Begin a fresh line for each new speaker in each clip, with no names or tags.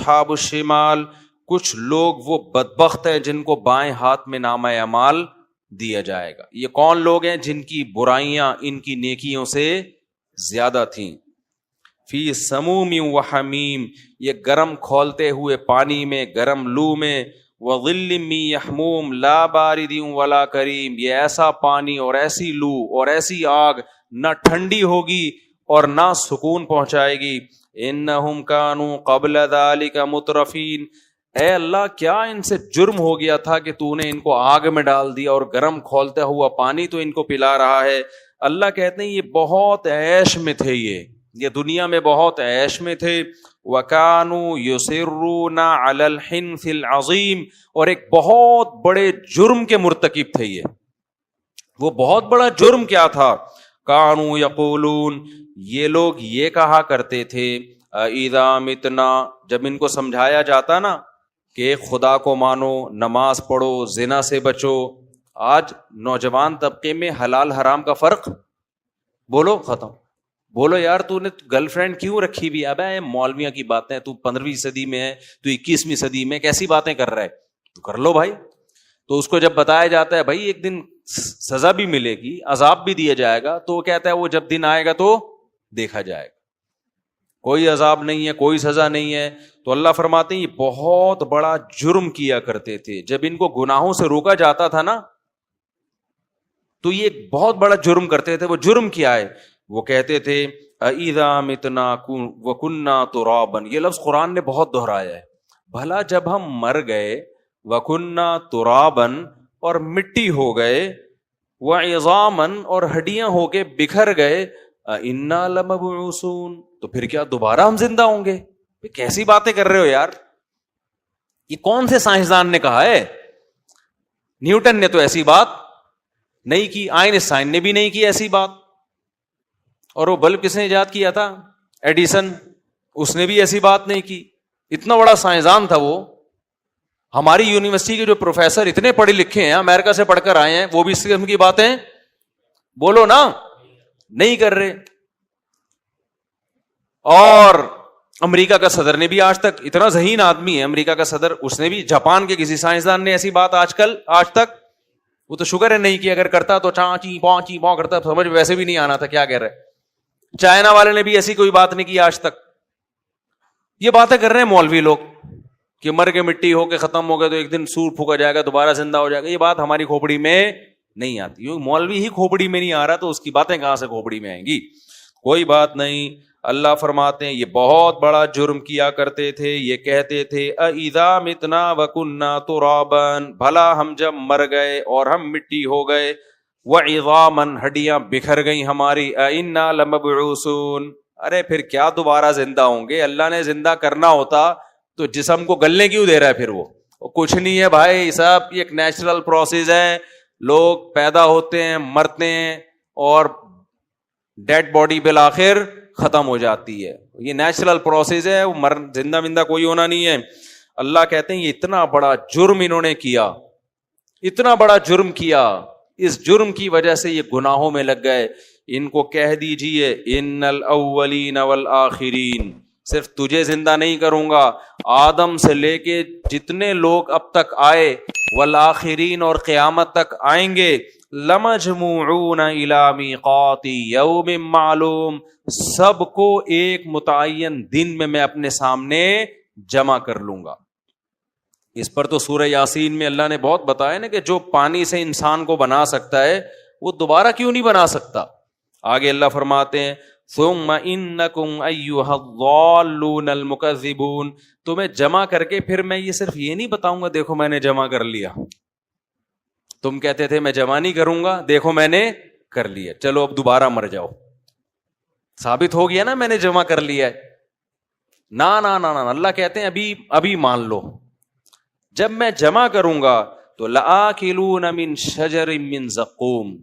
اصحاب الشمال، کچھ لوگ وہ بدبخت ہیں جن کو بائیں ہاتھ میں نامہ اعمال دیا جائے گا. یہ کون لوگ ہیں؟ جن کی برائیاں ان کی نیکیوں سے زیادہ تھیں. فی سموم و حمیم، یہ گرم کھولتے ہوئے پانی میں، گرم لو میں. وظل من یحموم لا بارد ولا کریم، یہ ایسا پانی اور ایسی لو اور ایسی آگ نہ ٹھنڈی ہوگی اور نہ سکون پہنچائے گی. انہم کانوا قبل ذلک مترفین، اے اللہ کیا ان سے جرم ہو گیا تھا کہ تو نے ان کو آگ میں ڈال دیا اور گرم کھولتا ہوا پانی تو ان کو پلا رہا ہے. اللہ کہتے ہیں یہ بہت عیش میں تھے، یہ دنیا میں بہت عیش میں تھے. وَكَانُوا يُصِرُّونَ عَلَى الْحِنْثِ الْعَظِيمِ، اور ایک بہت بڑے جرم کے مرتکب تھے. وہ بہت بڑا جرم کیا تھا؟ كَانُوا يَقُولُونَ، یہ لوگ یہ کہا کرتے تھے، اِذَا مِتْنَا، جب ان کو سمجھایا جاتا نا کہ خدا کو مانو، نماز پڑھو، زنا سے بچو. آج نوجوان طبقے میں حلال حرام کا فرق بولو ختم. بولو یار تو نے گرل فرینڈ کیوں رکھی بھی؟ اب مولویاں کی باتیں، تو 15ویں صدی میں ہے، تو 21ویں صدی میں کیسی باتیں کر رہا ہے؟ تو کر لو بھائی. تو اس کو جب بتایا جاتا ہے بھائی ایک دن سزا بھی ملے گی، عذاب بھی دیا جائے گا، تو وہ کہتا ہے وہ جب دن آئے گا تو دیکھا جائے گا، کوئی عذاب نہیں ہے، کوئی سزا نہیں ہے. تو اللہ فرماتے ہیں یہ بہت بڑا جرم کیا کرتے تھے. جب ان کو گناہوں سے روکا جاتا تھا نا تو یہ بہت بڑا جرم کرتے تھے. وہ جرم کیا ہے؟ وہ کہتے تھے اِذَا مِتْنَا وَكُنَّا تُرَابًا، یہ لفظ قرآن نے بہت دہرایا ہے. بھلا جب ہم مر گئے، وَكُنَّا تُرَابًا، اور مٹی ہو گئے، وَعِظَامًا، اور ہڈیاں ہو کے بکھر گئے، اِنَّا لَمَبْعُوثُونَ، تو پھر کیا دوبارہ ہم زندہ ہوں گے؟ کیسی باتیں کر رہے ہو یار؟ یہ کون سے سائنسدان نے کہا ہے؟ نیوٹن نے تو ایسی بات نہیں کی، آئنسٹائن نے بھی نہیں کی ایسی بات. اور وہ بلب کس نے ایجاد کیا تھا؟ ایڈیسن، اس نے بھی ایسی بات نہیں کی. اتنا بڑا سائنسدان تھا وہ. ہماری یونیورسٹی کے جو پروفیسر اتنے پڑھے لکھے ہیں، امریکہ سے پڑھ کر آئے ہیں، وہ بھی اس قسم کی باتیں بولو نا نہیں کر رہے. اور امریکہ کا صدر نے بھی آج تک، اتنا ذہین آدمی ہے امریکہ کا صدر، اس نے بھی، جاپان کے کسی سائنسدان نے ایسی بات آج تک، وہ تو شکر ہے نہیں کہ اگر کرتا تو چانچی پانچی پاں کرتا، سمجھ ویسے بھی نہیں آنا تھا کیا کہہ رہے. چائنا والے نے بھی ایسی کوئی بات نہیں کی آج تک. یہ باتیں کر رہے ہیں مولوی لوگ کہ مر کے مٹی ہو کے ختم ہو گئے تو ایک دن سور پھونکا جائے گا، دوبارہ زندہ ہو جائے گا. یہ بات ہماری کھوپڑی میں نہیں آتی. مولوی ہی کھوپڑی میں نہیں آ رہا تو اس کی باتیں کہاں سے کھوپڑی میں آئیں گی؟ کوئی بات نہیں. اللہ فرماتے ہیں یہ بہت بڑا جرم کیا کرتے تھے. یہ کہتے تھے اِذَا مِتْنَا وَكُنَّا تُرَابًا، بھلا ہم جب مر گئے اور ہم مٹی ہو گئے، وَعِظَامًا، ہڈیاں بکھر گئی ہماری، اِنَّا لَمَبْعُوثُونَ، ارے پھر کیا دوبارہ زندہ ہوں گے؟ اللہ نے زندہ کرنا ہوتا تو جسم کو گلنے کیوں دے رہا ہے پھر؟ وہ کچھ نہیں ہے بھائی صاحب، یہ ایک نیچرل پروسیس ہے. لوگ پیدا ہوتے ہیں، مرتے ہیں، اور ڈیڈ باڈی بالآخر ختم ہو جاتی ہے. یہ نیچرل پروسیس ہے، وہ زندہ مندہ کوئی ہونا نہیں ہے. اللہ کہتے ہیں یہ اتنا بڑا جرم انہوں نے کیا، اتنا بڑا جرم کیا، اس جرم کی وجہ سے یہ گناہوں میں لگ گئے. ان کو کہہ دیجئے ان الاولین والآخرین، صرف تجھے زندہ نہیں کروں گا، آدم سے لے کے جتنے لوگ اب تک آئے، والآخرین، اور قیامت تک آئیں گے، لمجموعون الی میقات یوم معلوم، سب کو ایک متعین دن میں اپنے سامنے جمع کر لوں گا. اس پر تو سورہ یاسین میں اللہ نے بہت بتایا نا کہ جو پانی سے انسان کو بنا سکتا ہے وہ دوبارہ کیوں نہیں بنا سکتا. آگے اللہ فرماتے ہیں ثم انکم ایھا الضالون المکذبون، تمہیں جمع کر کے پھر میں یہ صرف یہ نہیں بتاؤں گا دیکھو میں نے جمع کر لیا. تم کہتے تھے میں جمع نہیں کروں گا، دیکھو میں نے کر لیا، چلو اب دوبارہ مر جاؤ، ثابت ہو گیا نا میں نے جمع کر لیا ہے. نا نا نا نا، اللہ کہتے ہیں ابھی مان لو، جب میں جمع کروں گا تو لآکلون من شجر من زقوم.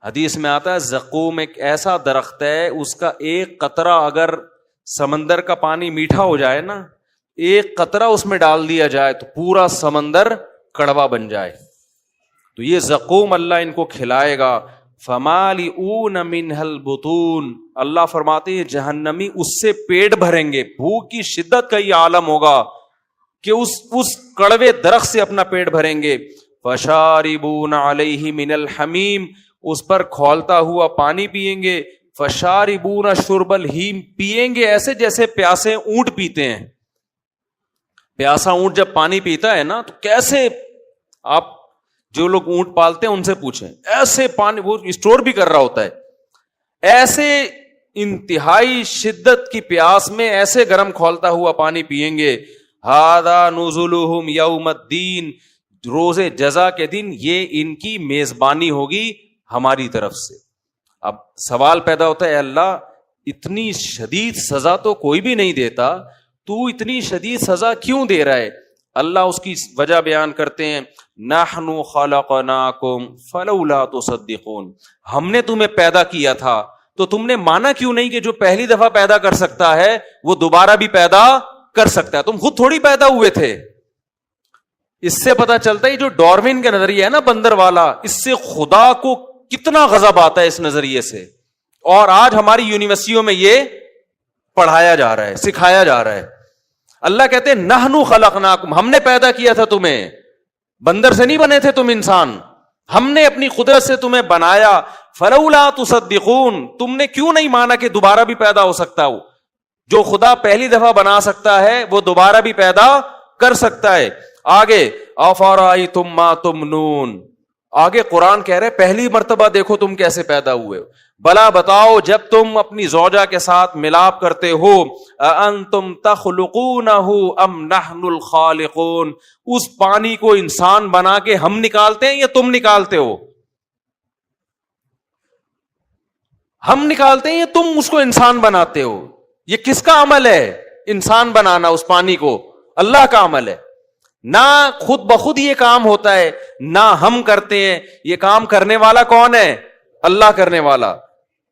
حدیث میں آتا ہے زقوم ایک ایسا درخت ہے، اس کا ایک قطرہ اگر سمندر کا پانی میٹھا ہو جائے نا، ایک قطرہ اس میں ڈال دیا جائے تو پورا سمندر کڑوا بن جائے. تو یہ زقوم اللہ ان کو کھلائے گا. فمالئون منها البطون، اللہ فرماتے ہیں جہنمی اس سے پیٹ بھریں گے. بھوک کی شدت کا یہ عالم ہوگا کہ اس کڑوے درخت سے اپنا پیٹ بھریں گے. فشاربون علیہ من الحمیم، اس پر کھولتا ہوا پانی پیئیں گے. فشاربون شرب الہیم، پیئیں گے ایسے جیسے پیاسے اونٹ پیتے ہیں. پیاسا اونٹ جب پانی پیتا ہے نا تو کیسے، آپ جو لوگ اونٹ پالتے ہیں ان سے پوچھیں، ایسے پانی وہ اسٹور بھی کر رہا ہوتا ہے، ایسے انتہائی شدت کی پیاس میں ایسے گرم کھولتا ہوا پانی پیئیں گے. ھذا نزلہم یوم الدین، روز جزا کے دن یہ ان کی میزبانی ہوگی ہماری طرف سے. اب سوال پیدا ہوتا ہے، اللہ اتنی شدید سزا تو کوئی بھی نہیں دیتا، تو اتنی شدید سزا کیوں دے رہا ہے؟ اللہ اس کی وجہ بیان کرتے ہیں، نحن خلقناکم فلولا تصدقون، ہم نے تمہیں پیدا کیا تھا تو تم نے مانا کیوں نہیں کہ جو پہلی دفعہ پیدا کر سکتا ہے وہ دوبارہ بھی پیدا کر سکتا ہے. تم خود تھوڑی پیدا ہوئے تھے. اس سے پتا چلتا ہے جو ڈاروین کا نظریہ ہے نا بندر والا، اس سے خدا کو کتنا غضب آتا ہے اس نظریے سے. اور آج ہماری یونیورسٹیوں میں یہ پڑھایا جا رہا ہے، سکھایا جا رہا ہے. اللہ کہتے ہیں نحنو خلقناکم، ہم نے پیدا کیا تھا تمہیں، بندر سے نہیں بنے تھے تم انسان، ہم نے اپنی قدرت سے تمہیں بنایا. فلولا تصدقون، تم نے کیوں نہیں مانا کہ دوبارہ بھی پیدا ہو سکتا ہو؟ جو خدا پہلی دفعہ بنا سکتا ہے وہ دوبارہ بھی پیدا کر سکتا ہے. آگے افرأیتم ما تمنون، آگے قرآن کہہ رہے پہلی مرتبہ دیکھو تم کیسے پیدا ہوئے ہو. بلا بتاؤ جب تم اپنی زوجہ کے ساتھ ملاپ کرتے ہو، اانتم تخلقونہ ام نحن الخالقون، اس پانی کو انسان بنا کے ہم نکالتے ہیں یا تم نکالتے ہو؟ ہم نکالتے ہیں یا تم اس کو انسان بناتے ہو؟ یہ کس کا عمل ہے انسان بنانا اس پانی کو؟ اللہ کا عمل ہے. نہ خود بخود یہ کام ہوتا ہے نہ ہم کرتے ہیں، یہ کام کرنے والا کون ہے؟ اللہ کرنے والا.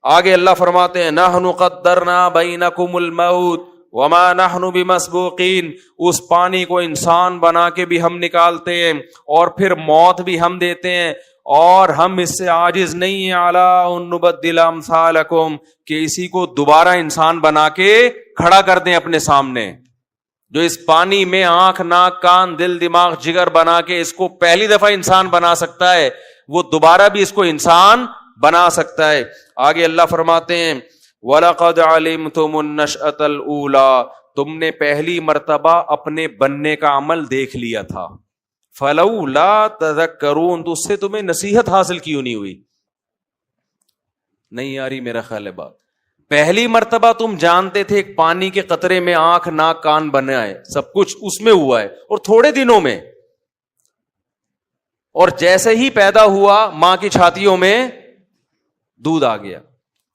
آگے اللہ فرماتے ہیں نحن قدرنا بینکم الموت وما نحن بمسبوقین، اس پانی کو انسان بنا کے بھی ہم نکالتے ہیں اور پھر موت بھی ہم دیتے ہیں، اور ہم اس سے عاجز نہیں ہیں علی ان نبدل امثالکم، کہ اسی کو دوبارہ انسان بنا کے کھڑا کر دیں اپنے سامنے. جو اس پانی میں آنکھ ناک کان دل دماغ جگر بنا کے اس کو پہلی دفعہ انسان بنا سکتا ہے، وہ دوبارہ بھی اس کو انسان بنا سکتا ہے. آگے اللہ فرماتے ہیں وَلَقَدْ عَلِمْتُمُ النَّشْأَةَ الْأُولَىٰ، تم نے پہلی مرتبہ اپنے بننے کا عمل دیکھ لیا تھا. فَلَوْلَا تَذَكَّرُونَ، تو اس سے تمہیں نصیحت حاصل کیوں نہیں ہوئی؟ نہیں آ رہی میرا خیال ہے بات. پہلی مرتبہ تم جانتے تھے ایک پانی کے قطرے میں آنکھ ناک کان بنا ہے، سب کچھ اس میں ہوا ہے اور تھوڑے دنوں میں، اور جیسے ہی پیدا ہوا ماں کی چھاتیوں میں دودھ آ گیا.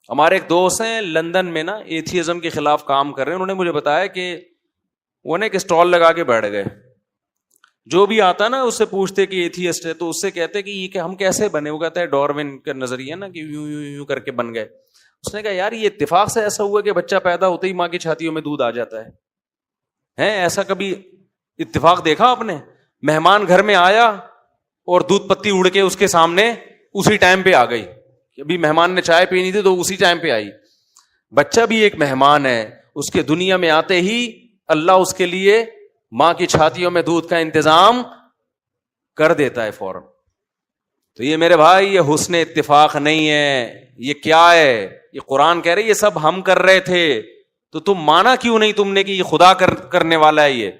ہمارے ایک دوست ہیں لندن میں نا، ایتھیزم کے خلاف کام کر رہے ہیں. انہوں نے مجھے بتایا کہ وہ نے ایک اسٹال لگا کے بیٹھ گئے، جو بھی آتا نا اس سے پوچھتے کہ ایتھیسٹ ہے تو اس سے کہتے کہ یہ کہ ہم کیسے بنے؟ وہ کہتا ہے ڈاروین کا نظریہ نا کہ یوں یوں یوں کر کے بن گئے. اس نے کہا یار یہ اتفاق سے ایسا ہوا کہ بچہ پیدا ہوتے ہی ماں کی چھاتیوں میں دودھ آ جاتا ہے؟ ایسا کبھی اتفاق دیکھا آپ نے؟ مہمان گھر میں آیا اور دودھ پتی اڑ کے اس کے سامنے اسی ٹائم پہ آ گئی، ابھی مہمان نے چائے پینی تھی تو اسی ٹائم پہ آئی. بچہ بھی ایک مہمان ہے، اس کے دنیا میں آتے ہی اللہ اس کے لیے ماں کی چھاتیوں میں دودھ کا انتظام کر دیتا ہے فوراً. تو یہ میرے بھائی یہ حسن اتفاق نہیں ہے، یہ کیا ہے؟ یہ قرآن کہہ رہے یہ سب ہم کر رہے تھے، تو تم مانا کیوں نہیں تم نے کہ یہ خدا کرنے والا ہے؟ یہ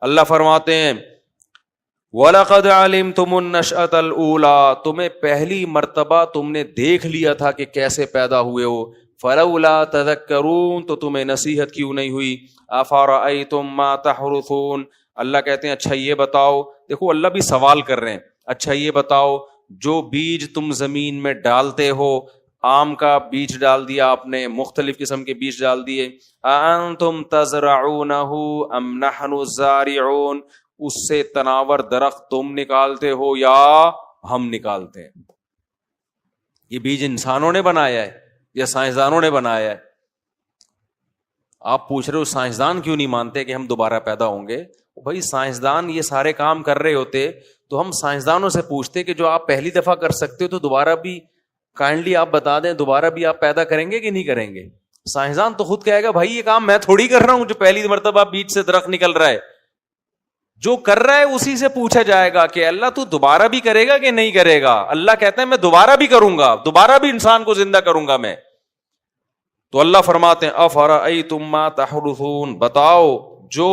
اللہ فرماتے ہیں وَلَقَدْ عَلِمْتُمُ النَّشْأَةَ الْأُولَىٰ، تمہیں پہلی مرتبہ تم نے دیکھ لیا تھا کہ کیسے پیدا ہوئے ہو. فَلَوْلَا تَذَكَّرُونَ، تو تمہیں نصیحت کیوں نہیں ہوئی. أَفَرَأَيْتُم مَّا تَحْرُثُونَ، اللہ کہتے ہیں اچھا یہ بتاؤ، دیکھو اللہ بھی سوال کر رہے ہیں، اچھا یہ بتاؤ جو بیج تم زمین میں ڈالتے ہو، آم کا بیج ڈال دیا آپ نے، مختلف قسم کے بیج ڈال دیے، أَأَنتُمْ تَزْرَعُونَهُ أَمْ نَحْنُ الزَّارِعُونَ، اس سے تناور درخت تم نکالتے ہو یا ہم نکالتے ہیں؟ یہ بیج انسانوں نے بنایا ہے یا سائنسدانوں نے بنایا ہے؟ آپ پوچھ رہے ہو سائنسدان کیوں نہیں مانتے کہ ہم دوبارہ پیدا ہوں گے؟ بھائی سائنسدان یہ سارے کام کر رہے ہوتے تو ہم سائنسدانوں سے پوچھتے کہ جو آپ پہلی دفعہ کر سکتے ہو تو دوبارہ بھی کائنڈلی آپ بتا دیں دوبارہ بھی آپ پیدا کریں گے کہ نہیں کریں گے؟ سائنسدان تو خود کہے گا بھائی یہ کام میں تھوڑی کر رہا ہوں جو پہلی مرتبہ بیچ سے درخت نکل رہا ہے. جو کر رہا ہے اسی سے پوچھا جائے گا کہ اللہ تو دوبارہ بھی کرے گا کہ نہیں کرے گا؟ اللہ کہتا ہے میں دوبارہ بھی کروں گا, دوبارہ بھی انسان کو زندہ کروں گا میں. تو اللہ فرماتے ہیں افرأیتم ما تحرثون, بتاؤ جو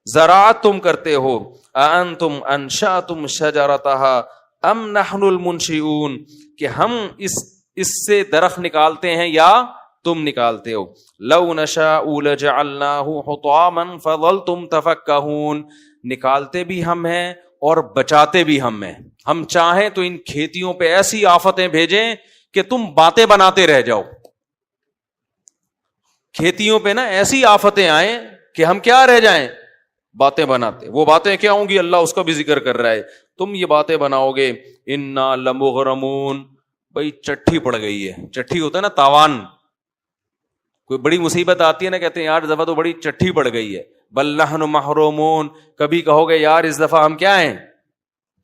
زراعت تم کرتے ہو, اانتم انشأتم شجرتها ام نحن المنشئون, کہ ہم اس سے درخت نکالتے ہیں یا تم نکالتے ہو. لو نشاء لجعلناه حطاما فظلتم تفکہون, نکالتے بھی ہم ہیں اور بچاتے بھی ہم ہیں. ہم چاہیں تو ان کھیتیوں پہ ایسی آفتیں بھیجیں کہ تم باتیں بناتے رہ جاؤ. کھیتیوں پہ نا ایسی آفتیں آئیں کہ ہم کیا رہ جائیں؟ باتیں بناتے. وہ باتیں کیا ہوں گی؟ اللہ اس کا بھی ذکر کر رہا ہے. تم یہ باتیں بناؤ گے. انا لمغرمون, بھائی چٹھی پڑ گئی ہے. چٹھی ہوتا ہے نا تاوان, کوئی بڑی مصیبت آتی ہے نا, کہتے ہیں یار اس دفعہ تو بڑی چٹھی پڑ گئی ہے. بل نحن محرومون, کبھی کہو گے یار اس دفعہ ہم کیا ہیں,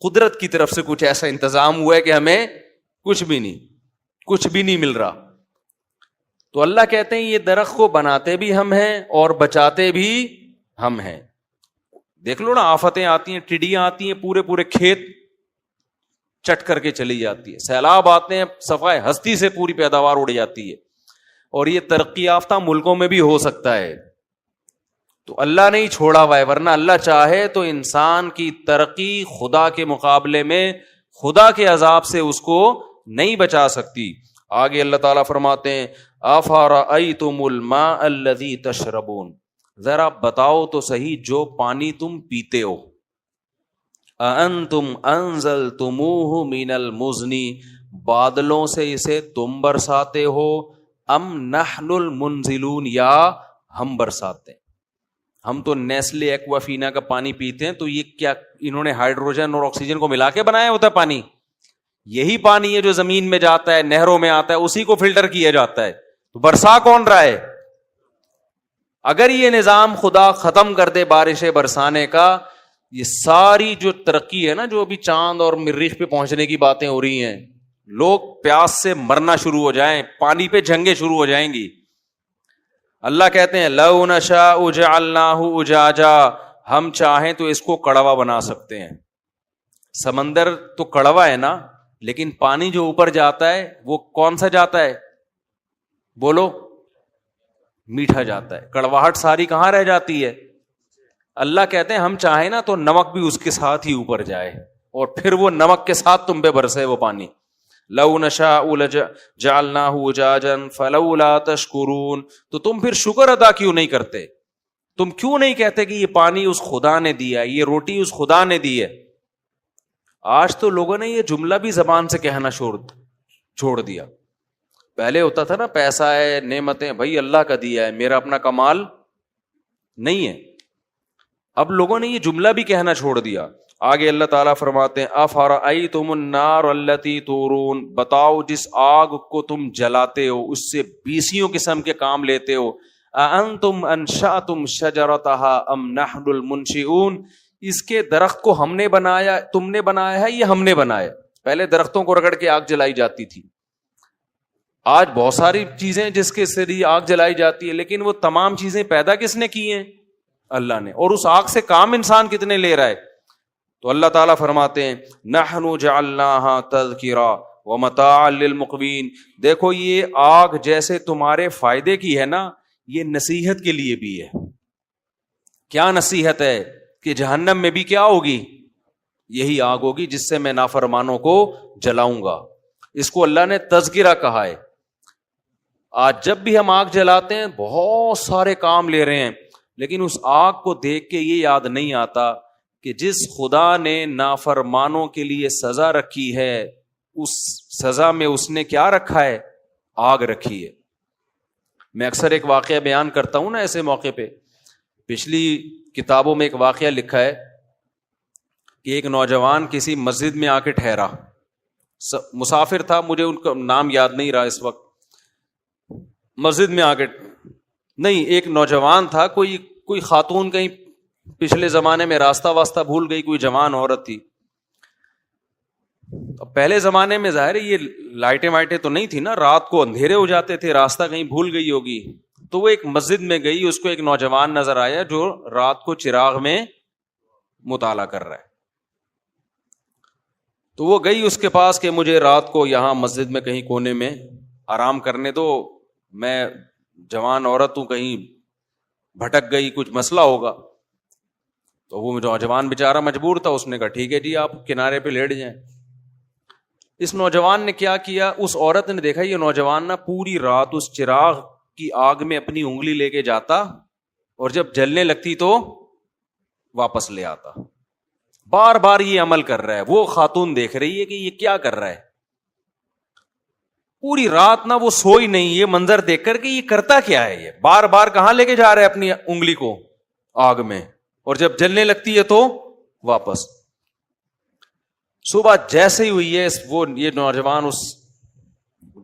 قدرت کی طرف سے کچھ ایسا انتظام ہوا ہے کہ ہمیں کچھ بھی نہیں مل رہا. تو اللہ کہتے ہیں یہ درخت کو بناتے بھی ہم ہیں اور بچاتے بھی ہم ہیں. دیکھ لو نا, آفتیں آتی ہیں, ٹڈیاں آتی ہیں, پورے کھیت چٹ کر کے چلی جاتی ہے. سیلاب آتے ہیں, صفائے ہستی سے پوری پیداوار اڑ جاتی ہے. اور یہ ترقی یافتہ ملکوں میں بھی ہو سکتا ہے. تو اللہ نے ہی چھوڑا ہوا ہے, ورنہ اللہ چاہے تو انسان کی ترقی خدا کے مقابلے میں خدا کے عذاب سے اس کو نہیں بچا سکتی. آگے اللہ تعالیٰ فرماتے ہیں افرأیتم الماء الذی تشربون, ذرا بتاؤ تو صحیح جو پانی تم پیتے ہو. اانتم انزلتموہ من المزن, بادلوں سے اسے تم برساتے ہو, ام نحن المنزلون, یا ہم برساتے ہیں. ہم تو نیسلے ایکوافینا کا پانی پیتے ہیں, تو یہ کیا انہوں نے ہائیڈروجن اور آکسیجن کو ملا کے بنایا ہوتا ہے پانی؟ یہی پانی ہے جو زمین میں جاتا ہے, نہروں میں آتا ہے, اسی کو فلٹر کیا جاتا ہے. تو برسا کون رہا ہے؟ اگر یہ نظام خدا ختم کر دے بارشیں برسانے کا, یہ ساری جو ترقی ہے نا, جو ابھی چاند اور مریخ پہ پہنچنے کی باتیں ہو رہی ہیں, لوگ پیاس سے مرنا شروع ہو جائیں, پانی پہ جنگیں شروع ہو جائیں گی. اللہ کہتے ہیں لو نشاء جعلناہ اجاجا, ہم چاہیں تو اس کو کڑوا بنا سکتے ہیں. سمندر تو کڑوا ہے نا, لیکن پانی جو اوپر جاتا ہے وہ کون سا جاتا ہے؟ بولو, میٹھا جاتا ہے. کڑواہٹ ساری کہاں رہ جاتی ہے؟ اللہ کہتے ہیں ہم چاہیں نا تو نمک بھی اس کے ساتھ ہی اوپر جائے, اور پھر وہ نمک کے ساتھ تم پہ برسے وہ پانی. لو نشاء جعلناہ اجاجا فلولا تشکرون, تو تم پھر شکر ادا کیوں نہیں کرتے؟ تم کیوں نہیں کہتے کہ یہ پانی اس خدا نے دیا, یہ روٹی اس خدا نے دی ہے؟ آج تو لوگوں نے یہ جملہ بھی زبان سے کہنا چھوڑ دیا. پہلے ہوتا تھا نا, پیسہ ہے, نعمتیں, بھائی اللہ کا دیا ہے, میرا اپنا کمال نہیں ہے. اب لوگوں نے یہ جملہ بھی کہنا چھوڑ دیا. آگے اللہ تعالیٰ فرماتے ہیں افرأیتم النار التی تورون, بتاؤ جس آگ کو تم جلاتے ہو اس سے 20 قسم کے کام لیتے ہو. اانتم انشأتم شجرتہا ام نحن المنشئون, اس کے درخت کو ہم نے بنایا, تم نے بنایا ہے یا ہم نے بنایا؟ پہلے درختوں کو رگڑ کے آگ جلائی جاتی تھی. آج بہت ساری چیزیں جس کے ذریعے آگ جلائی جاتی ہے, لیکن وہ تمام چیزیں پیدا کس نے کی ہیں؟ اللہ نے. اور اس آگ سے کام انسان کتنے لے رہا ہے؟ تو اللہ تعالیٰ فرماتے ہیں نحن جعلناها تذکرا ومتاعا للمقوین, دیکھو یہ آگ جیسے تمہارے فائدے کی ہے نا, یہ نصیحت کے لیے بھی ہے. کیا نصیحت ہے؟ کہ جہنم میں بھی کیا ہوگی؟ یہی آگ ہوگی جس سے میں نافرمانوں کو جلاؤں گا. اس کو اللہ نے تذکرہ کہا ہے. آج جب بھی ہم آگ جلاتے ہیں بہت سارے کام لے رہے ہیں, لیکن اس آگ کو دیکھ کے یہ یاد نہیں آتا کہ جس خدا نے نافرمانوں کے لیے سزا رکھی ہے, اس سزا میں اس نے کیا رکھا ہے؟ آگ رکھی ہے. میں اکثر ایک واقعہ بیان کرتا ہوں نا ایسے موقع پہ. پچھلی کتابوں میں ایک واقعہ لکھا ہے کہ ایک نوجوان کسی مسجد میں آ کے ٹھہرا, مسافر تھا, مجھے ان کا نام یاد نہیں رہا اس وقت. مسجد میں آ کے نہیں, ایک نوجوان تھا, کوئی خاتون کہیں پچھلے زمانے میں راستہ واسطہ بھول گئی, کوئی جوان عورت تھی. اب پہلے زمانے میں ظاہر ہے یہ لائٹیں وائٹیں تو نہیں تھی نا, رات کو اندھیرے ہو جاتے تھے, راستہ کہیں بھول گئی ہوگی. تو وہ ایک مسجد میں گئی, اس کو ایک نوجوان نظر آیا جو رات کو چراغ میں مطالعہ کر رہا ہے. تو وہ گئی اس کے پاس کہ مجھے رات کو یہاں مسجد میں کہیں کونے میں آرام کرنے دو, میں جوان عورت ہوں, کہیں بھٹک گئی, کچھ مسئلہ ہوگا. تو وہ نوجوان بیچارہ مجبور تھا, اس نے کہا ٹھیک ہے جی آپ کنارے پہ لیٹ جائیں. اس نوجوان نے کیا کیا, اس عورت نے دیکھا یہ نوجوان نا پوری رات اس چراغ کی آگ میں اپنی انگلی لے کے جاتا اور جب جلنے لگتی تو واپس لے آتا. بار بار یہ عمل کر رہا ہے. وہ خاتون دیکھ رہی ہے کہ یہ کیا کر رہا ہے, پوری رات نہ وہ سوئی نہیں, یہ منظر دیکھ کر کہ یہ کرتا کیا ہے, یہ بار بار کہاں لے کے جا رہا ہے اپنی انگلی کو آگ میں, اور جب جلنے لگتی ہے تو واپس. صبح جیسے ہی ہوئی ہے وہ یہ نوجوان اس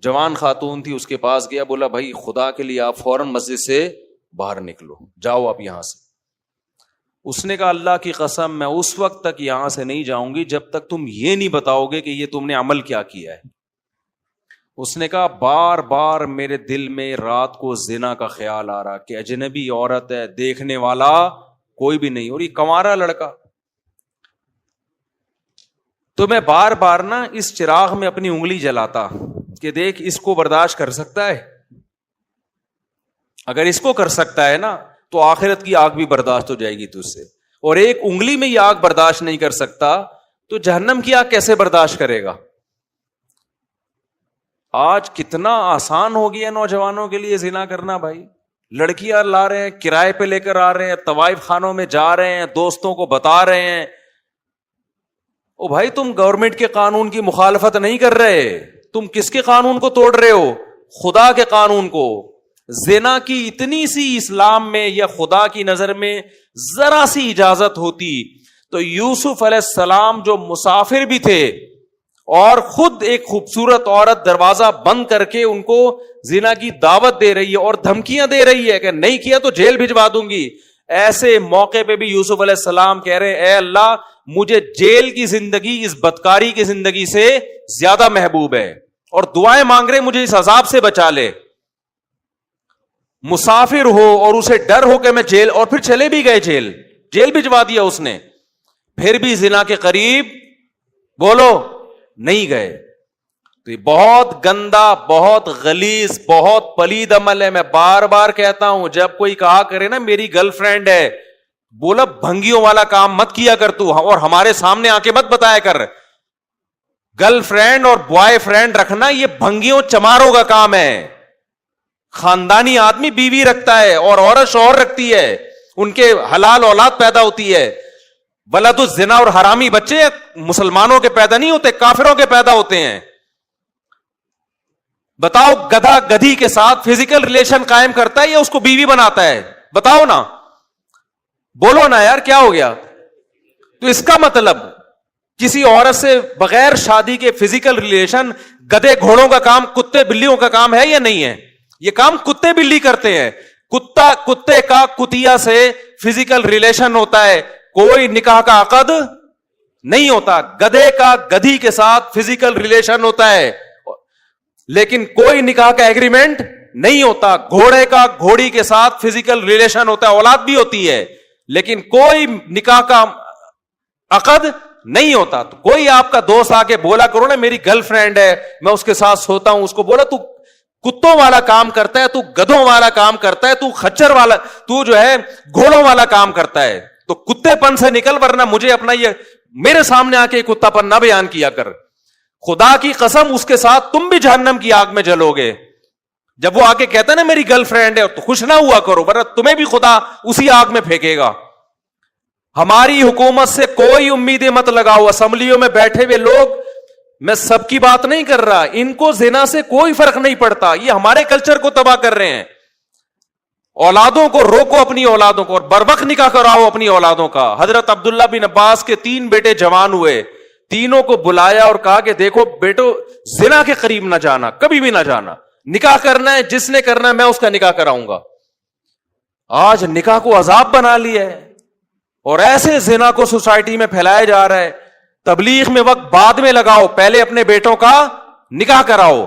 جوان خاتون تھی اس کے پاس گیا, بولا بھائی خدا کے لیے آپ فوراً مسجد سے باہر نکلو, جاؤ آپ یہاں سے. اس نے کہا اللہ کی قسم میں اس وقت تک یہاں سے نہیں جاؤں گی جب تک تم یہ نہیں بتاؤ گے کہ یہ تم نے عمل کیا کیا ہے. اس نے کہا بار بار میرے دل میں رات کو زنا کا خیال آ رہا کہ اجنبی عورت ہے, دیکھنے والا کوئی بھی نہیں, اور یہ کنوارا لڑکا. تو میں بار بار نا اس چراغ میں اپنی انگلی جلاتا کہ دیکھ اس کو برداشت کر سکتا ہے, اگر اس کو کر سکتا ہے نا تو آخرت کی آگ بھی برداشت ہو جائے گی تجھ سے, اور ایک انگلی میں یہ آگ برداشت نہیں کر سکتا تو جہنم کی آگ کیسے برداشت کرے گا. آج کتنا آسان ہو گیا نوجوانوں کے لیے زنا کرنا بھائی. لڑکیاں لا رہے ہیں, کرائے پہ لے کر آ رہے ہیں, طوائف خانوں میں جا رہے ہیں, دوستوں کو بتا رہے ہیں. او بھائی تم گورنمنٹ کے قانون کی مخالفت نہیں کر رہے, تم کس کے قانون کو توڑ رہے ہو, خدا کے قانون کو. زنا کی اتنی سی اسلام میں یا خدا کی نظر میں ذرا سی اجازت ہوتی تو یوسف علیہ السلام جو مسافر بھی تھے اور خود ایک خوبصورت عورت دروازہ بند کر کے ان کو زنا کی دعوت دے رہی ہے اور دھمکیاں دے رہی ہے کہ نہیں کیا تو جیل بھجوا دوں گی, ایسے موقع پہ بھی یوسف علیہ السلام کہہ رہے اے اللہ مجھے جیل کی زندگی اس بدکاری کی زندگی سے زیادہ محبوب ہے, اور دعائیں مانگ رہے مجھے اس عذاب سے بچا لے. مسافر ہو اور اسے ڈر ہو کہ میں جیل, اور پھر چلے بھی گئے جیل بھجوا دیا اس نے, پھر بھی زنا کے قریب بولو نہیں گئے. تو یہ بہت گندا, بہت غلیظ, بہت پلید عمل ہے. میں بار بار کہتا ہوں جب کوئی کہا کرے نا میری گرل فرینڈ ہے, بولا بھنگیوں والا کام مت کیا کر تو, اور ہمارے سامنے آ کے مت بتایا کر. گرل فرینڈ اور بوائے فرینڈ رکھنا یہ بھنگیوں چماروں کا کام ہے. خاندانی آدمی بیوی رکھتا ہے اور عورت شوہر رکھتی ہے, ان کے حلال اولاد پیدا ہوتی ہے. ولد الزنا اور حرامی بچے مسلمانوں کے پیدا نہیں ہوتے, کافروں کے پیدا ہوتے ہیں. بتاؤ گدھا گدھی کے ساتھ فزیکل ریلیشن قائم کرتا ہے یا اس کو بیوی بناتا ہے؟ بتاؤ نا, بولو نا یار کیا ہو گیا. تو اس کا مطلب کسی عورت سے بغیر شادی کے فزیکل ریلیشن گدھے گھوڑوں کا کام, کتے بلیوں کا کام ہے یا نہیں ہے؟ یہ کام کتے بلی کرتے ہیں. کتے کا کتیا سے فزیکل ریلیشن ہوتا ہے, کوئی نکاح کا عقد نہیں ہوتا. گدھے کا گدھی کے ساتھ فزیکل ریلیشن ہوتا ہے لیکن کوئی نکاح کا ایگریمنٹ نہیں ہوتا. گھوڑے کا گھوڑی کے ساتھ فزیکل ریلیشن ہوتا ہے, اولاد بھی ہوتی ہے, لیکن کوئی نکاح کا عقد نہیں ہوتا. تو کوئی آپ کا دوست آ کے بولا کرو نا میری گرل فرینڈ ہے, میں اس کے ساتھ سوتا ہوں, اس کو بولا تو کتوں والا کام کرتا ہے, تو گدھوں والا کام کرتا ہے, تو خچر والا, تو جو ہے گھوڑوں والا کام کرتا ہے. تو کتے پن سے نکل, ورنہ مجھے اپنا یہ میرے سامنے آ کے کتا پن نہ بیان کیا کر. خدا کی قسم اس کے ساتھ تم بھی جہنم کی آگ میں جلو گے. جب وہ آ کے کہتا ہے نا میری گرل فرینڈ ہے تو خوش نہ ہوا کرو, ورنہ تمہیں بھی خدا اسی آگ میں پھینکے گا. ہماری حکومت سے کوئی امیدیں مت لگاؤ. اسمبلیوں میں بیٹھے ہوئے لوگ, میں سب کی بات نہیں کر رہا, ان کو زنا سے کوئی فرق نہیں پڑتا, یہ ہمارے کلچر کو تباہ کر رہے ہیں. اولادوں کو روکو, اپنی اولادوں کو, اور بروقت نکاح کراؤ اپنی اولادوں کا. حضرت عبداللہ بن عباس کے 3 بیٹے جوان ہوئے, تینوں کو بلایا اور کہا کہ دیکھو بیٹو زنا کے قریب نہ جانا, کبھی بھی نہ جانا, نکاح کرنا ہے جس نے کرنا ہے میں اس کا نکاح کراؤں گا. آج نکاح کو عذاب بنا لیا ہے اور ایسے زنا کو سوسائٹی میں پھیلایا جا رہا ہے. تبلیغ میں وقت بعد میں لگاؤ, پہلے اپنے بیٹوں کا نکاح کراؤ.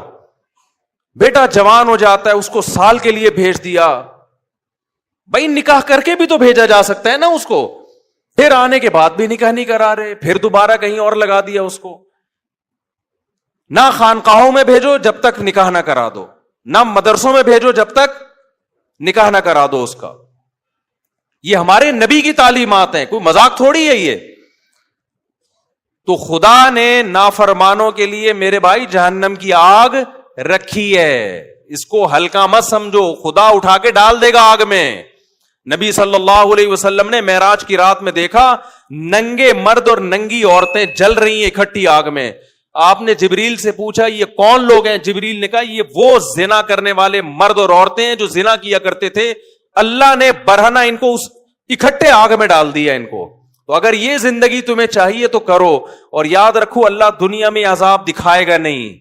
بیٹا جوان ہو جاتا ہے, اس کو سال کے لیے بھیج دیا, بھائی نکاح کر کے بھی تو بھیجا جا سکتا ہے نا اس کو. پھر آنے کے بعد بھی نکاح نہیں کرا رہے, پھر دوبارہ کہیں اور لگا دیا اس کو. نہ خانقاہوں میں بھیجو جب تک نکاح نہ کرا دو, نہ مدرسوں میں بھیجو جب تک نکاح نہ کرا دو اس کا. یہ ہمارے نبی کی تعلیمات ہیں, کوئی مذاق تھوڑی ہے یہ. تو خدا نے نافرمانوں کے لیے میرے بھائی جہنم کی آگ رکھی ہے, اس کو ہلکا مت سمجھو, خدا اٹھا کے ڈال دے گا آگ میں. نبی صلی اللہ علیہ وسلم نے معراج کی رات میں دیکھا ننگے مرد اور ننگی عورتیں جل رہی ہیں اکٹھی آگ میں. آپ نے جبریل سے پوچھا یہ کون لوگ ہیں؟ جبریل نے کہا یہ وہ زنا کرنے والے مرد اور عورتیں ہیں جو زنا کیا کرتے تھے, اللہ نے برہنہ ان کو اس اکٹھے آگ میں ڈال دیا ان کو. تو اگر یہ زندگی تمہیں چاہیے تو کرو, اور یاد رکھو اللہ دنیا میں عذاب دکھائے گا نہیں.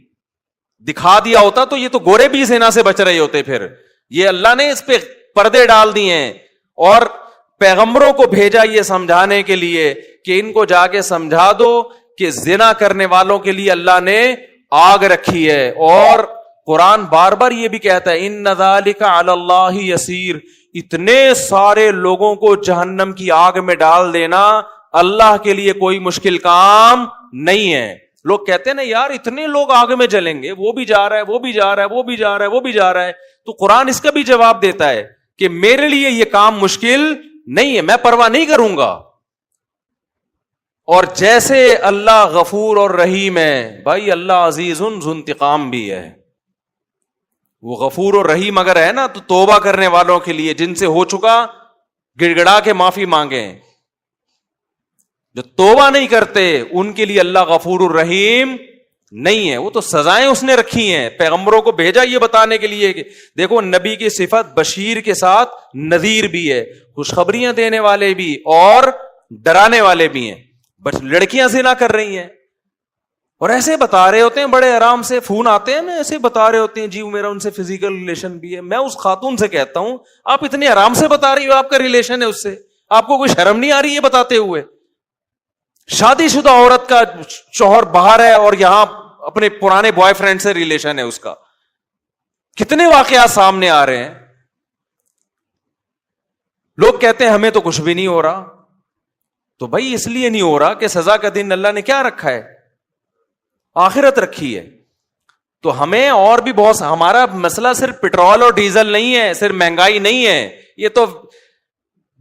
دکھا دیا ہوتا تو یہ تو گورے بھی زنا سے بچ رہے ہوتے. پھر یہ اللہ نے اس پہ پردے ڈال دیے ہیں, اور پیغمبروں کو بھیجا یہ سمجھانے کے لیے کہ ان کو جا کے سمجھا دو کہ زنا کرنے والوں کے لیے اللہ نے آگ رکھی ہے. اور قرآن بار بار یہ بھی کہتا ہے ان ذالک علی اللہ یسیر, اتنے سارے لوگوں کو جہنم کی آگ میں ڈال دینا اللہ کے لیے کوئی مشکل کام نہیں ہے. لوگ کہتے ہیں نا یار اتنے لوگ آگ میں جلیں گے, وہ بھی جا رہا ہے, وہ بھی جا رہا ہے, وہ بھی جا رہا ہے, وہ بھی جا رہا ہے. تو قرآن اس کا بھی جواب دیتا ہے کہ میرے لیے یہ کام مشکل نہیں ہے, میں پرواہ نہیں کروں گا. اور جیسے اللہ غفور اور رحیم ہے, بھائی اللہ عزیز ذو انتقام بھی ہے. وہ غفور اور رحیم اگر ہے نا تو توبہ کرنے والوں کے لیے جن سے ہو چکا گڑ گڑا کے معافی مانگیں. جو توبہ نہیں کرتے ان کے لیے اللہ غفور الرحیم نہیں ہے, وہ تو سزائیں اس نے رکھی ہیں. پیغمبروں کو بھیجا یہ بتانے کے لیے کہ دیکھو نبی کی صفت بشیر کے ساتھ نذیر بھی ہے, خوشخبریاں دینے والے بھی اور ڈرانے والے بھی ہیں. بس لڑکیاں زنا کر رہی ہیں اور ایسے بتا رہے ہوتے ہیں, بڑے آرام سے فون آتے ہیں نا, ایسے بتا رہے ہوتے ہیں جی میرا ان سے فزیکل ریلیشن بھی ہے. میں اس خاتون سے کہتا ہوں آپ اتنے آرام سے بتا رہی ہو آپ کا ریلیشن ہے اس سے, آپ کو کوئی شرم نہیں آ رہی ہے بتاتے ہوئے؟ شادی شدہ عورت کا شوہر باہر ہے اور یہاں اپنے پرانے بوائے فرینڈ سے ریلیشن ہے اس کا. کتنے واقعات سامنے آ رہے ہیں. لوگ کہتے ہیں ہمیں تو کچھ بھی نہیں ہو رہا. تو بھائی اس لیے نہیں ہو رہا کہ سزا کا دن اللہ نے کیا رکھا ہے؟ آخرت رکھی ہے. تو ہمیں اور بھی بہت, ہمارا مسئلہ صرف پیٹرول اور ڈیزل نہیں ہے, صرف مہنگائی نہیں ہے. یہ تو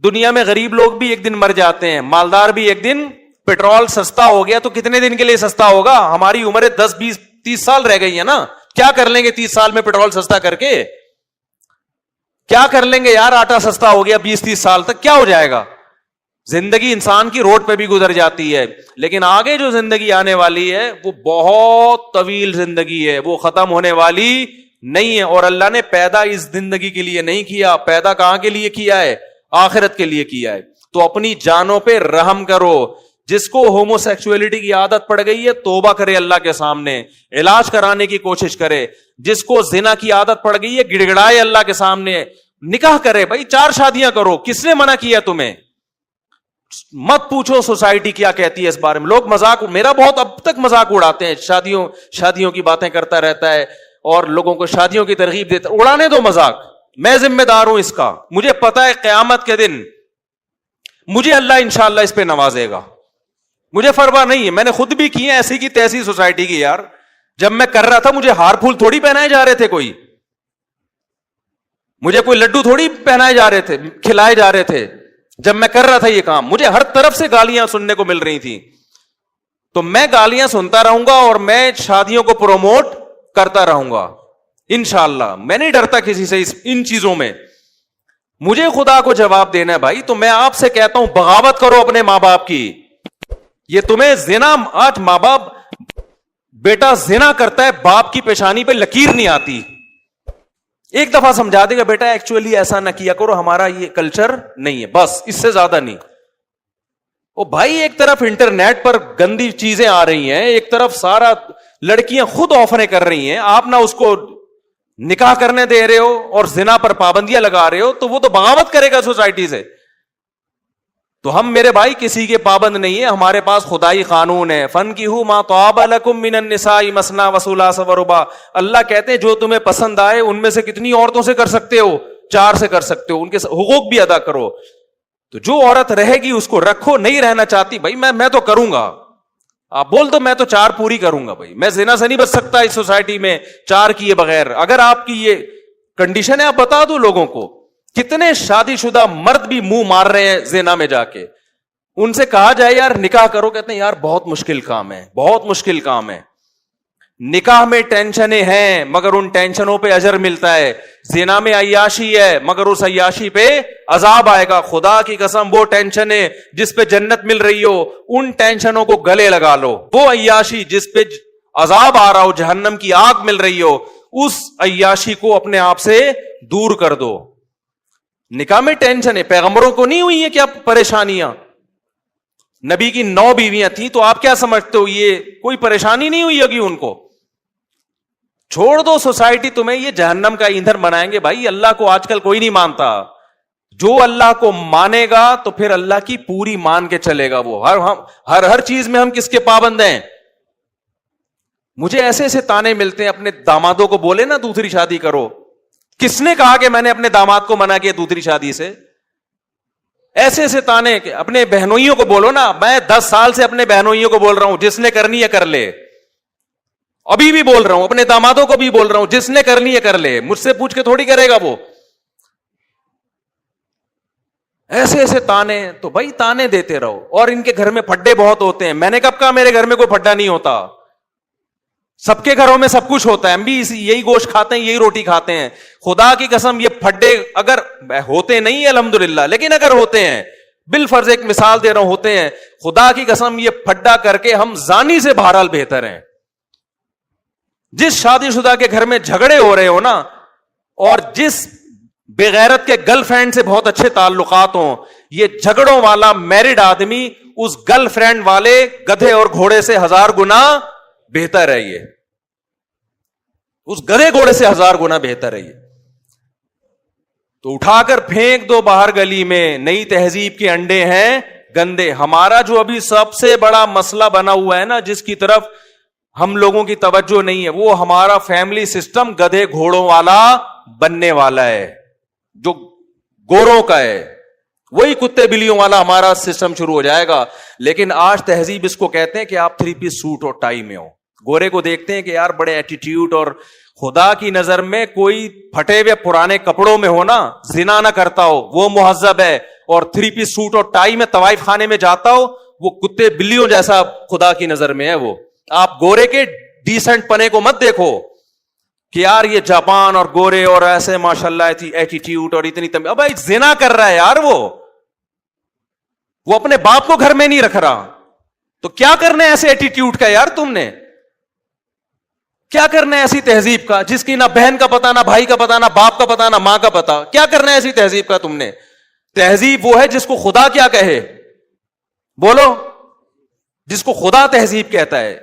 دنیا میں غریب لوگ بھی ایک دن مر جاتے ہیں, مالدار بھی ایک دن. پیٹرول سستا ہو گیا تو کتنے دن کے لیے سستا ہوگا؟ ہماری عمر 10 20 30 سال رہ گئی ہے نا, کیا کر لیں گے 30 سال میں پیٹرول سستا کر کے؟ کیا کر لیں گے یار؟ آٹا سستا ہو گیا 20 30 سال تک کیا ہو جائے گا؟ زندگی انسان کی روڈ پہ بھی گزر جاتی ہے, لیکن آگے جو زندگی آنے والی ہے وہ بہت طویل زندگی ہے, وہ ختم ہونے والی نہیں ہے. اور اللہ نے پیدا اس زندگی کے لیے نہیں کیا, پیدا کہاں کے لیے کیا ہے؟ آخرت کے لیے کیا ہے. تو اپنی جانوں پہ رحم کرو. جس کو ہومو سیکسولیٹی کی عادت پڑ گئی ہے توبہ کرے اللہ کے سامنے, علاج کرانے کی کوشش کرے. جس کو زنا کی عادت پڑ گئی ہے گڑ گڑائے اللہ کے سامنے, نکاح کرے. بھائی 4 شادیاں کرو, کس نے منع کیا تمہیں؟ مت پوچھو سوسائٹی کیا کہتی ہے اس بارے میں. لوگ مذاق, میرا بہت اب تک مذاق اڑاتے ہیں, شادیوں کی باتیں کرتا رہتا ہے اور لوگوں کو شادیوں کی ترغیب دیتا. اڑانے دو مذاق, میں ذمہ دار ہوں اس کا. مجھے پتا ہے قیامت کے دن مجھے اللہ انشاءاللہ اس پہ نوازے گا. مجھے پرواہ نہیں ہے, میں نے خود بھی کی ہے ایسی کی تیسی سوسائٹی کی. یار جب میں کر رہا تھا مجھے ہار پھول تھوڑی پہنائے جا رہے تھے, مجھے کوئی لڈو تھوڑی پہنائے جا رہے تھے, کھلائے جا رہے تھے. جب میں کر رہا تھا یہ کام مجھے ہر طرف سے گالیاں سننے کو مل رہی تھی. تو میں گالیاں سنتا رہوں گا اور میں شادیوں کو پروموٹ کرتا رہوں گا انشاءاللہ. میں نہیں ڈرتا کسی سے ان چیزوں میں. مجھے خدا کو جواب دینا ہے بھائی. تو میں آپ سے کہتا ہوں بغاوت کرو اپنے ماں باپ کی. یہ تمہیں زنا, آج ماں باپ, بیٹا زنا کرتا ہے باپ کی پیشانی پہ لکیر نہیں آتی, ایک دفعہ سمجھا دے گا بیٹا ایکچولی ایسا نہ کیا کرو, ہمارا یہ کلچر نہیں ہے, بس اس سے زیادہ نہیں. او بھائی ایک طرف انٹرنیٹ پر گندی چیزیں آ رہی ہیں, ایک طرف سارا لڑکیاں خود آفریں کر رہی ہیں, آپ نہ اس کو نکاح کرنے دے رہے ہو اور زنا پر پابندیاں لگا رہے ہو, تو وہ تو بغاوت کرے گا سوسائٹی سے. تو ہم میرے بھائی کسی کے پابند نہیں ہے, ہمارے پاس خدائی قانون ہے. فَانْكِحُوا مَا طَابَ لَكُم مِّنَ النِّسَاءِ مَثْنَىٰ وَثُلَاثَ وَرُبَاعَ. اللہ کہتے ہیں جو تمہیں پسند آئے ان میں سے کتنی عورتوں سے کر سکتے ہو؟ 4 سے کر سکتے ہو, ان کے حقوق بھی ادا کرو. تو جو عورت رہے گی اس کو رکھو, نہیں رہنا چاہتی بھائی میں تو کروں گا, آپ بول دو میں تو 4 پوری کروں گا. بھائی میں زنا سے نہیں بچ سکتا اس سوسائٹی میں 4 کیے بغیر. اگر آپ کی یہ کنڈیشن ہے آپ بتا دو لوگوں کو. کتنے شادی شدہ مرد بھی منہ مار رہے ہیں زنا میں جا کے, ان سے کہا جائے یار نکاح کرو, کہتے ہیں یار بہت مشکل کام ہے, بہت مشکل کام ہے. نکاح میں ٹینشنیں ہیں مگر ان ٹینشنوں پہ اجر ملتا ہے. زنا میں عیاشی ہے مگر اس عیاشی پہ عذاب آئے گا. خدا کی قسم وہ ٹینشنیں جس پہ جنت مل رہی ہو ان ٹینشنوں کو گلے لگا لو. وہ عیاشی جس پہ عذاب آ رہا ہو, جہنم کی آگ مل رہی ہو, اس عیاشی کو اپنے آپ سے دور کر دو. نکاح میں ٹینشن ہے, پیغمبروں کو نہیں ہوئی ہے کیا پریشانیاں؟ نبی کی 9 بیویاں تھیں, تو آپ کیا سمجھتے ہو یہ کوئی پریشانی نہیں ہوئی ہوگی ان کو؟ چھوڑ دو, سوسائٹی تمہیں یہ جہنم کا ایندھن بنائیں گے. بھائی اللہ کو آج کل کوئی نہیں مانتا. جو اللہ کو مانے گا تو پھر اللہ کی پوری مان کے چلے گا. وہ ہر چیز میں ہم کس کے پابند ہیں؟ مجھے ایسے ایسے تانے ملتے ہیں, اپنے دامادوں کو بولے نا دوسری شادی کرو. کس نے کہا کہ میں نے اپنے داماد کو منع کیا دوسری شادی سے؟ ایسے ایسے تانے. اپنے بہنوئیوں کو بولو نا, میں 10 سال سے اپنے بہنوئیوں کو بول رہا ہوں جس نے کرنی ہے کر لے. ابھی بھی بول رہا ہوں, اپنے دامادوں کو بھی بول رہا ہوں جس نے کرنی ہے کر لے, مجھ سے پوچھ کے تھوڑی کرے گا وہ. ایسے ایسے تانے. تو بھائی تانے دیتے رہو. اور ان کے گھر میں پھڈے بہت ہوتے ہیں. میں نے کب کہا میرے گھر میں کوئی پھڈا نہیں ہوتا؟ سب کے گھروں میں سب کچھ ہوتا ہے, ہم بھی یہی گوشت کھاتے ہیں, یہی روٹی کھاتے ہیں. خدا کی قسم یہ پھڈے اگر ہوتے نہیں الحمدللہ, لیکن اگر ہوتے ہیں, بالفرض ایک مثال دے رہا ہوں, ہوتے ہیں, خدا کی قسم یہ پھڈا کر کے ہم زانی سے بہرحال بہتر ہیں. جس شادی شدہ کے گھر میں جھگڑے ہو رہے ہو نا, اور جس بغیرت کے گرل فرینڈ سے بہت اچھے تعلقات ہوں, یہ جھگڑوں والا میرڈ آدمی اس گرل فرینڈ والے گدھے اور گھوڑے سے 1000 گنا بہتر ہے. یہ اس گدھے گھوڑے سے 1000 گنا بہتر ہے. یہ تو اٹھا کر پھینک دو باہر گلی میں. نئی تہذیب کے انڈے ہیں گندے. ہمارا جو ابھی سب سے بڑا مسئلہ بنا ہوا ہے نا, جس کی طرف ہم لوگوں کی توجہ نہیں ہے, وہ ہمارا فیملی سسٹم گدھے گھوڑوں والا بننے والا ہے, جو گوروں کا ہے. وہی کتے بلیوں والا ہمارا سسٹم شروع ہو جائے گا. لیکن آج تہذیب اس کو کہتے ہیں کہ آپ 3 پیس سوٹ اور ٹائی میں ہو. گورے کو دیکھتے ہیں کہ یار بڑے ایٹیٹیوڈ, اور خدا کی نظر میں کوئی پھٹے ہوئے پرانے کپڑوں میں ہو نا, زنا نہ کرتا ہو, وہ مہذب ہے. اور 3 پیس سوٹ اور ٹائی میں طوائف خانے میں جاتا ہو, وہ کتے بلیوں جیسا خدا کی نظر میں ہے. وہ آپ گورے کے ڈیسنٹ پنے کو مت دیکھو کہ یار یہ جاپان اور گورے اور ایسے ماشاءاللہ ایٹیٹیوڈ اور اتنی اب زنا کر رہا ہے یار. وہ اپنے باپ کو گھر میں نہیں رکھ رہا, تو کیا کرنا ہے ایسے ایٹیٹیوڈ کا یار؟ تم نے کیا کرنا ہے ایسی تہذیب کا جس کی نہ بہن کا پتا, نہ بھائی کا پتا, نہ باپ کا پتا, نہ ماں کا پتا؟ کیا کرنا ہے ایسی تہذیب کا تم نے؟ تہذیب وہ ہے جس کو خدا کیا کہے, بولو, جس کو خدا تہذیب کہتا ہے.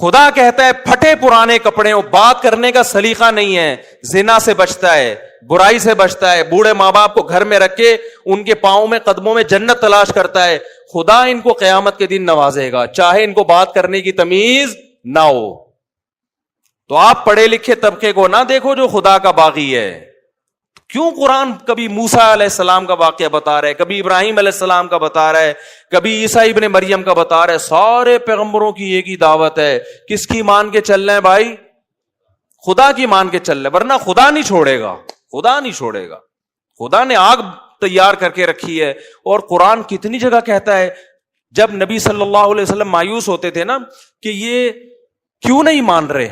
خدا کہتا ہے پھٹے پرانے کپڑے, بات کرنے کا سلیقہ نہیں ہے, زنا سے بچتا ہے, برائی سے بچتا ہے, بوڑھے ماں باپ کو گھر میں رکھ کے ان کے پاؤں میں قدموں میں جنت تلاش کرتا ہے. خدا ان کو قیامت کے دن نوازے گا, چاہے ان کو بات کرنے کی تمیز نہ ہو. تو آپ پڑھے لکھے طبقے کو نہ دیکھو جو خدا کا باغی ہے. کیوں قرآن کبھی موسیٰ علیہ السلام کا واقعہ بتا رہا ہے, کبھی ابراہیم علیہ السلام کا بتا رہا ہے, کبھی عیسیٰ ابن مریم کا بتا رہا ہے. سارے پیغمبروں کی ایک ہی دعوت ہے, کس کی مان کے چل رہے ہیں بھائی؟ خدا کی مان کے چل رہے, ورنہ خدا نہیں چھوڑے گا. خدا نہیں چھوڑے گا. خدا نے آگ تیار کر کے رکھی ہے. اور قرآن کتنی جگہ کہتا ہے, جب نبی صلی اللہ علیہ وسلم مایوس ہوتے تھے نا کہ یہ کیوں نہیں مان رہے,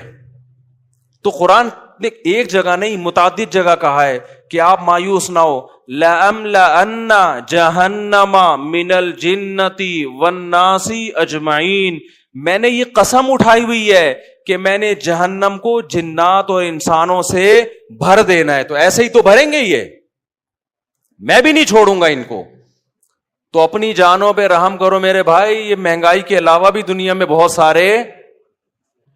تو قرآن نے ایک جگہ نہیں متعدد جگہ کہا ہے کہ آپ مایوس نہ ہو. لَأَمْلَأَنَّ جَهَنَّمَ مِنَ الْجِنَّةِ وَالنَّاسِ أَجْمَعِينَ, میں نے یہ قسم اٹھائی ہوئی ہے کہ میں نے جہنم کو جنات اور انسانوں سے بھر دینا ہے. تو ایسے ہی تو بھریں گے, یہ میں بھی نہیں چھوڑوں گا ان کو. تو اپنی جانوں پہ رحم کرو میرے بھائی. یہ مہنگائی کے علاوہ بھی دنیا میں بہت سارے,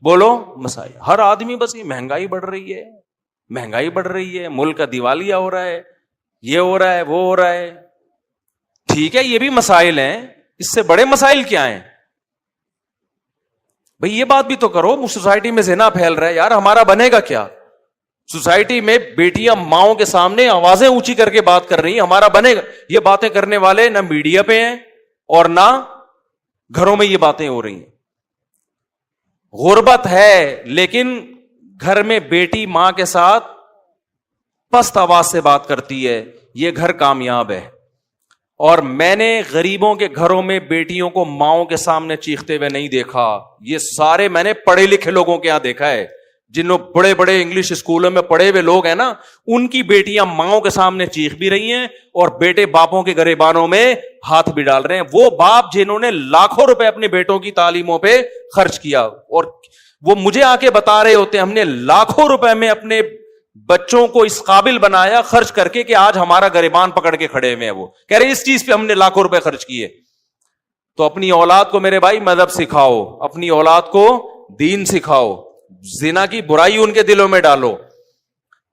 بولو, مسائل. ہر آدمی بس یہ مہنگائی بڑھ رہی ہے, مہنگائی بڑھ رہی ہے, ملک کا دیوالیہ ہو رہا ہے, یہ ہو رہا ہے, وہ ہو رہا ہے. ٹھیک ہے یہ بھی مسائل ہیں, اس سے بڑے مسائل کیا ہیں بھئی؟ یہ بات بھی تو کرو, سوسائٹی میں زنا پھیل رہا ہے یار, ہمارا بنے گا کیا؟ سوسائٹی میں بیٹیاں ماؤں کے سامنے آوازیں اونچی کر کے بات کر رہی ہیں, ہمارا بنے گا؟ یہ باتیں کرنے والے نہ میڈیا پہ ہیں اور نہ گھروں میں یہ باتیں ہو رہی ہیں. غربت ہے لیکن گھر میں بیٹی ماں کے ساتھ پست آواز سے بات کرتی ہے, یہ گھر کامیاب ہے. اور میں نے غریبوں کے گھروں میں بیٹیوں کو ماؤں کے سامنے چیختے ہوئے نہیں دیکھا. یہ سارے میں نے پڑھے لکھے لوگوں کے یہاں دیکھا ہے, جنہوں بڑے بڑے انگلش اسکولوں میں پڑھے ہوئے لوگ ہیں نا, ان کی بیٹیاں ماؤں کے سامنے چیخ بھی رہی ہیں اور بیٹے باپوں کے گریبانوں میں ہاتھ بھی ڈال رہے ہیں. وہ باپ جنہوں نے لاکھوں روپے اپنے بیٹوں کی تعلیموں پہ خرچ کیا, اور وہ مجھے آ کے بتا رہے ہوتے ہیں ہم نے لاکھوں روپے میں اپنے بچوں کو اس قابل بنایا خرچ کر کے کہ آج ہمارا گریبان پکڑ کے کھڑے ہوئے ہیں. وہ کہہ رہے اس چیز پہ ہم نے لاکھوں روپے خرچ کیے. تو اپنی اولاد کو میرے بھائی مذہب سکھاؤ, اپنی اولاد کو دین سکھاؤ, زنا کی برائی ان کے دلوں میں ڈالو.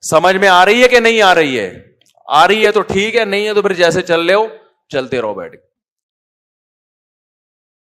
سمجھ میں آ رہی ہے کہ نہیں آ رہی ہے؟ آ رہی ہے تو ٹھیک ہے, نہیں ہے تو پھر جیسے چل رہے ہو چلتے رہو بیٹھ کے.